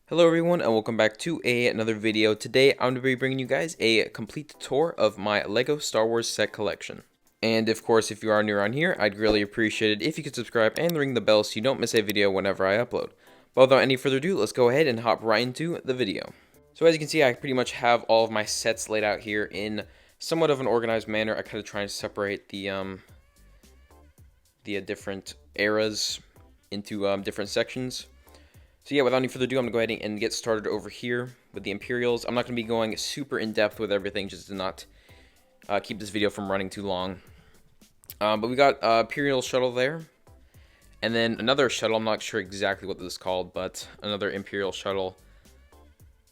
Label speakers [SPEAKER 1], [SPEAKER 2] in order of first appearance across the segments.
[SPEAKER 1] Hello everyone and welcome back to another video. Today I'm going to be bringing you guys a complete tour of my LEGO Star Wars set collection. And of course, if you are new around here, I'd really appreciate it if you could subscribe and ring the bell so you don't miss a video whenever I upload. But without any further ado, let's go ahead and hop right into the video. So as you can see, I pretty much have all of my sets laid out here in somewhat of an organized manner. I kind of try and separate the different eras into different sections. So yeah, without any further ado, I'm going to go ahead and get started over here with the Imperials. I'm not going to be going super in-depth with everything, just to not keep this video from running too long. But we got Imperial shuttle there. And then another shuttle, I'm not sure exactly what this is called, but another Imperial shuttle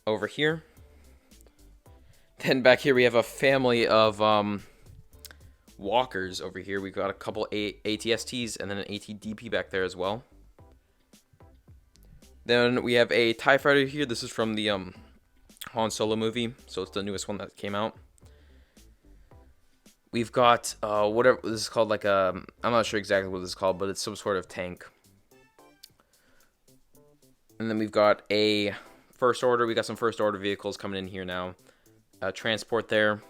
[SPEAKER 1] over here. Then back here we have a family of walkers over here. We've got a couple ATSTs and then an ATDP back there as well. Then we have a TIE Fighter here. This is from the Han Solo movie, so it's the newest one that came out. We've got whatever this is called, like a, I'm not sure exactly what this is called, but it's some sort of tank. And then we've got a First Order. We got some First Order vehicles coming in here now. Transport there.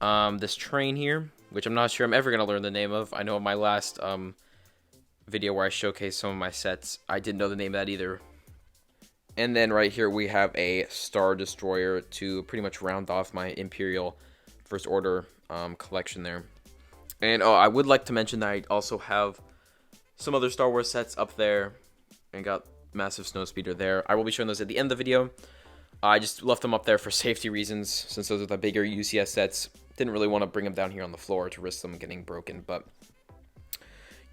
[SPEAKER 1] This train here, which I'm not sure I'm ever gonna learn the name of. I know in my last video where I showcased some of my sets, I didn't know the name of that either. And then right here we have a Star Destroyer to pretty much round off my Imperial First Order collection there. And oh, I would like to mention that I also have some other Star Wars sets up there, and got massive Snowspeeder there. I will be showing those at the end of the video. I just left them up there for safety reasons, since those are the bigger UCS sets. Didn't really want to bring them down here on the floor to risk them getting broken, but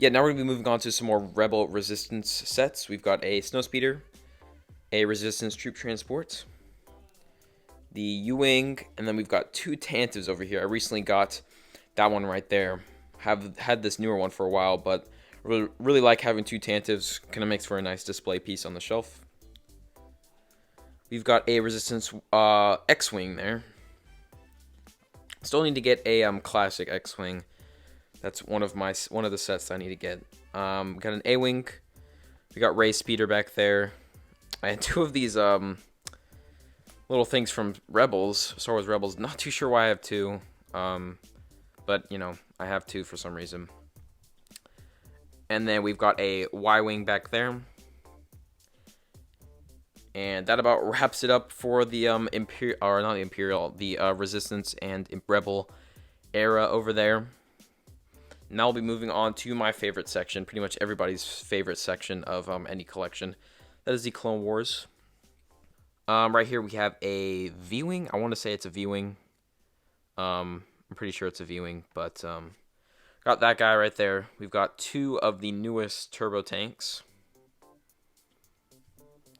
[SPEAKER 1] yeah, now we're going to be moving on to some more Rebel Resistance sets. We've got a Snowspeeder, a Resistance Troop Transport, the U-Wing, and then we've got two Tantives over here. I recently got that one right there. Have had this newer one for a while, but really like having two Tantives. Kind of makes for a nice display piece on the shelf. We've got a Resistance X-Wing there. Still need to get a classic X-Wing. That's one of the sets I need to get. We got an A-Wing. We got Ray Speeder back there. I had two of these little things from Rebels, Star Wars Rebels. Not too sure why I have two, but you know, I have two for some reason. And then we've got a Y-Wing back there. And that about wraps it up for the Resistance and Rebel era over there. Now we'll be moving on to my favorite section, pretty much everybody's favorite section of any collection. That is the Clone Wars. Right here we have a V-Wing. I want to say it's a V-Wing. I'm pretty sure it's a V-Wing, but got that guy right there. We've got two of the newest turbo tanks.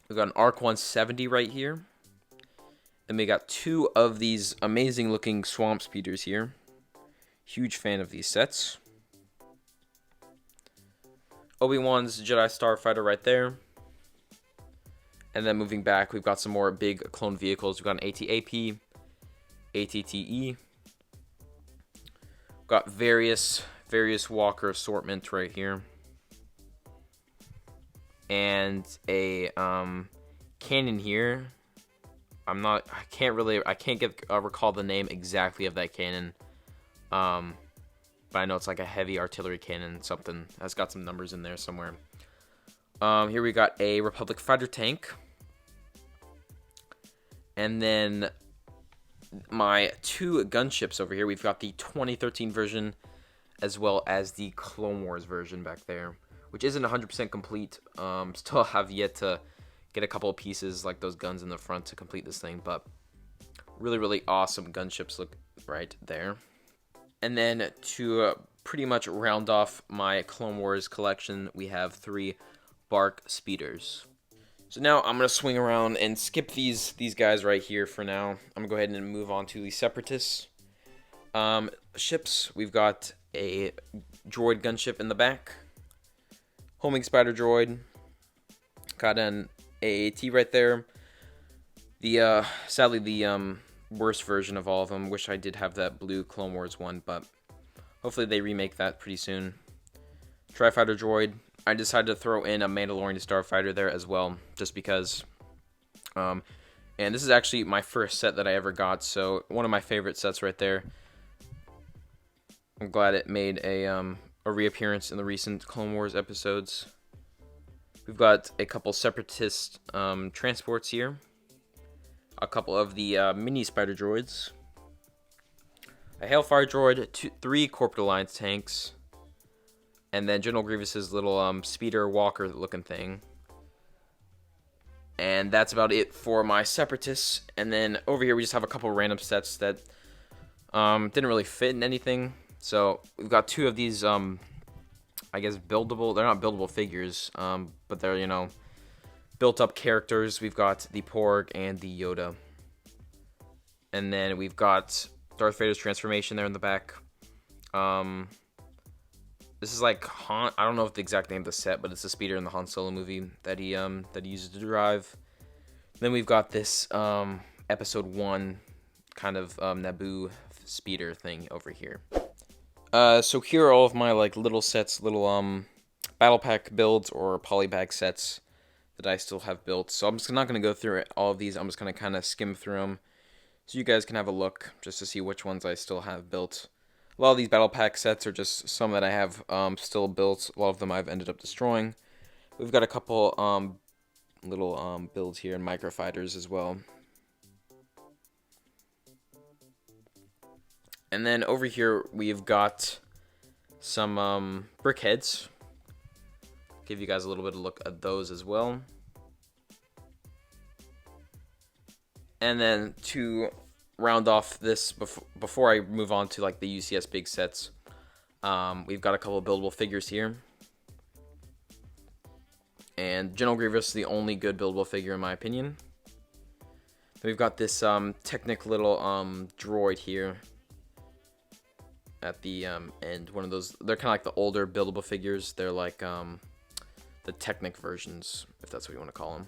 [SPEAKER 1] We've got an ARC 170 right here. Then we got two of these amazing looking Swamp Speeders here. Huge fan of these sets. Obi-Wan's Jedi Starfighter right there. And then moving back, we've got some more big clone vehicles. We've got an AT-AP, AT-TE. We've got various Walker assortment right here. And a cannon here. I can't recall the name exactly of that cannon. But I know it's like a heavy artillery cannon, something that's got some numbers in there somewhere. Here we got a Republic fighter tank. And then my two gunships over here. We've got the 2013 version as well as the Clone Wars version back there, which isn't 100% complete. Still have yet to get a couple of pieces like those guns in the front to complete this thing, but really awesome gunships look right there. And then to pretty much round off my Clone Wars collection, we have three Bark Speeders. So now I'm going to swing around and skip these guys right here for now. I'm going to go ahead and move on to the Separatists. Ships, we've got a droid gunship in the back. Homing Spider droid. Got an AAT right there. Sadly, the worst version of all of them. Wish I did have that blue Clone Wars one, but hopefully they remake that pretty soon. Tri-Fighter droid, I decided to throw in a Mandalorian Starfighter there as well, just because. And this is actually my first set that I ever got, so one of my favorite sets right there. I'm glad it made a reappearance in the recent Clone Wars episodes. We've got a couple Separatist transports here, a couple of the mini spider droids, a Hailfire droid, 3 Corporate Alliance tanks, and then General Grievous's little speeder walker looking thing. And that's about it for my Separatists. And then over here we just have a couple random sets that didn't really fit in anything. So we've got 2 of these, I guess, buildable. They're not buildable figures, but they're, you know, built-up characters. We've got the Porg and the Yoda. And then we've got Darth Vader's transformation there in the back. This is like Han. I don't know if the exact name of the set, but it's the speeder in the Han Solo movie that he uses to drive. Then we've got this Episode 1 kind of Naboo speeder thing over here. So here are all of my like little sets, little battle pack builds or polybag sets that I still have built. So I'm just not going to go through all of these. I'm just going to kind of skim through them so you guys can have a look just to see which ones I still have built. A lot of these battle pack sets are just some that I have still built. A lot of them I've ended up destroying. We've got a couple little builds here in microfighters as well. And then over here we've got some brickheads. Give you guys a little bit of a look at those as well. And then to round off this, before I move on to like the UCS big sets, we've got a couple of buildable figures here. And General Grievous is the only good buildable figure in my opinion. Then we've got this Technic little droid here at the end. One of those, they're kind of like the older buildable figures. They're like the Technic versions, if that's what you want to call them.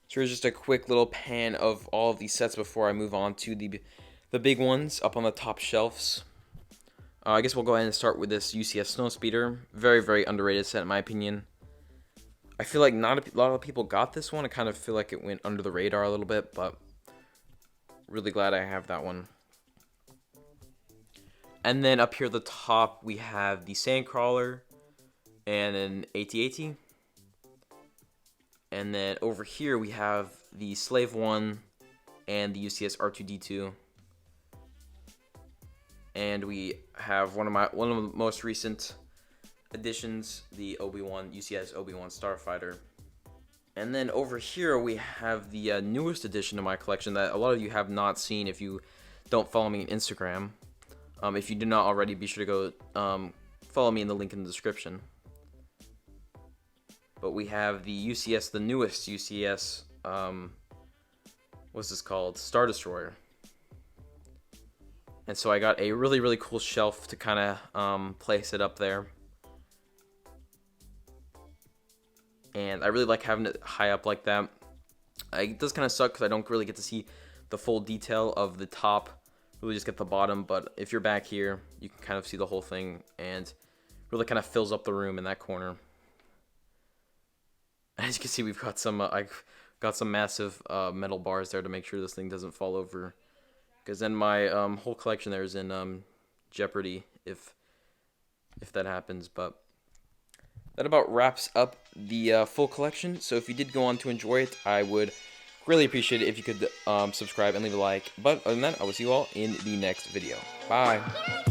[SPEAKER 1] So here's just a quick little pan of all of these sets before I move on to the big ones up on the top shelves. I guess we'll go ahead and start with this UCS Snowspeeder. Very, very underrated set in my opinion. I feel like not a lot of people got this one. I kind of feel like it went under the radar a little bit, but really glad I have that one. And then up here at the top, we have the Sandcrawler and an AT-AT. And then over here, we have the Slave 1 and the UCS R2-D2. And we have one of the most recent additions, the UCS Obi-Wan Starfighter. And then over here, we have the newest addition to my collection that a lot of you have not seen if you don't follow me on Instagram. If you do not already, be sure to go follow me in the link in the description. But we have the UCS, the newest UCS, what's this called? Star Destroyer. And so I got a really, really cool shelf to kind of place it up there. And I really like having it high up like that. It does kind of suck because I don't really get to see the full detail of the top. Really just get the bottom, but if you're back here, you can kind of see the whole thing, and really kind of fills up the room in that corner. As you can see, we've got some, I've got some massive metal bars there to make sure this thing doesn't fall over, because then my whole collection there is in jeopardy if that happens. But that about wraps up the full collection. So if you did go on to enjoy it, I would really appreciate it if you could subscribe and leave a like. But other than that, I will see you all in the next video. Bye.